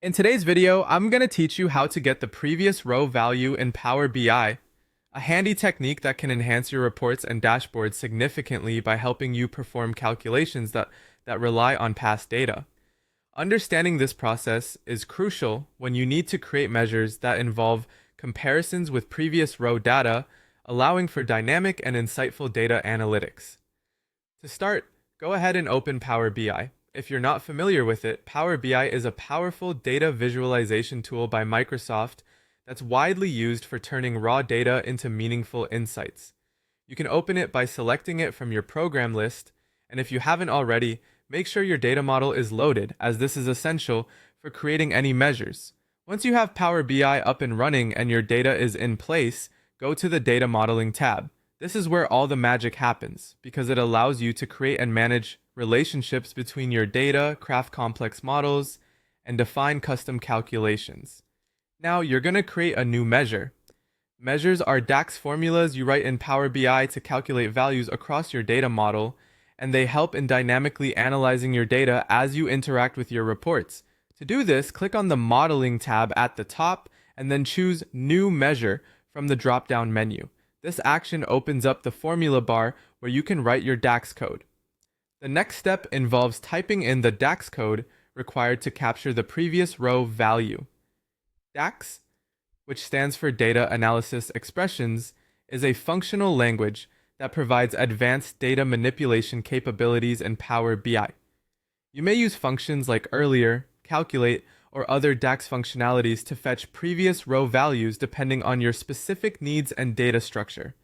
In today's video, I'm going to teach you how to get the previous row value in Power BI, a handy technique that can enhance your reports and dashboards significantly by helping you perform calculations that rely on past data. Understanding this process is crucial when you need to create measures that involve comparisons with previous row data, allowing for dynamic and insightful data analytics. To start, go ahead and open Power BI. If you're not familiar with it, Power BI is a powerful data visualization tool by Microsoft that's widely used for turning raw data into meaningful insights. You can open it by selecting it from your program list, and if you haven't already, make sure your data model is loaded, as this is essential for creating any measures. Once you have Power BI up and running and your data is in place, go to the Data Modeling tab. This is where all the magic happens, because it allows you to create and manage relationships between your data, craft complex models, and define custom calculations. Now you're going to create a new measure. Measures are DAX formulas you write in Power BI to calculate values across your data model, and they help in dynamically analyzing your data as you interact with your reports. To do this, click on the Modeling tab at the top and then choose New Measure from the drop-down menu. This action opens up the formula bar where you can write your DAX code. The next step involves typing in the DAX code required to capture the previous row value. DAX, which stands for Data Analysis Expressions, is a functional language that provides advanced data manipulation capabilities in Power BI. You may use functions like earlier, calculate, or other DAX functionalities to fetch previous row values depending on your specific needs and data structure.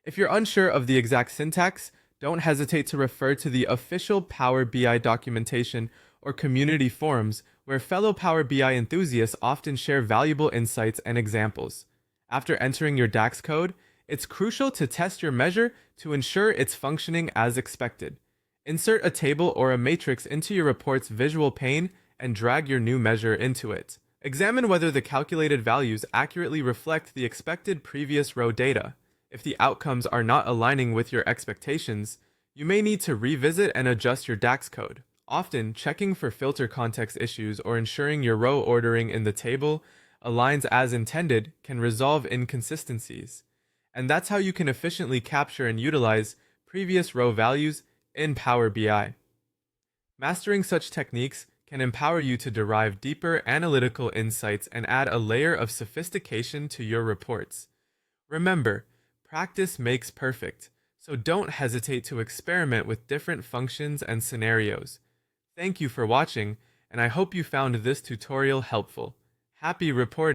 If you're unsure of the exact syntax, don't hesitate to refer to the official Power BI documentation or community forums where fellow Power BI enthusiasts often share valuable insights and examples. After entering your DAX code, it's crucial to test your measure to ensure it's functioning as expected. Insert a table or a matrix into your report's visual pane and drag your new measure into it. Examine whether the calculated values accurately reflect the expected previous row data. If the outcomes are not aligning with your expectations, you may need to revisit and adjust your DAX code. Often, checking for filter context issues or ensuring your row ordering in the table aligns as intended can resolve inconsistencies. And that's how you can efficiently capture and utilize previous row values in Power BI. Mastering such techniques can empower you to derive deeper analytical insights and add a layer of sophistication to your reports. Remember, practice makes perfect, so don't hesitate to experiment with different functions and scenarios. Thank you for watching, and I hope you found this tutorial helpful. Happy reporting!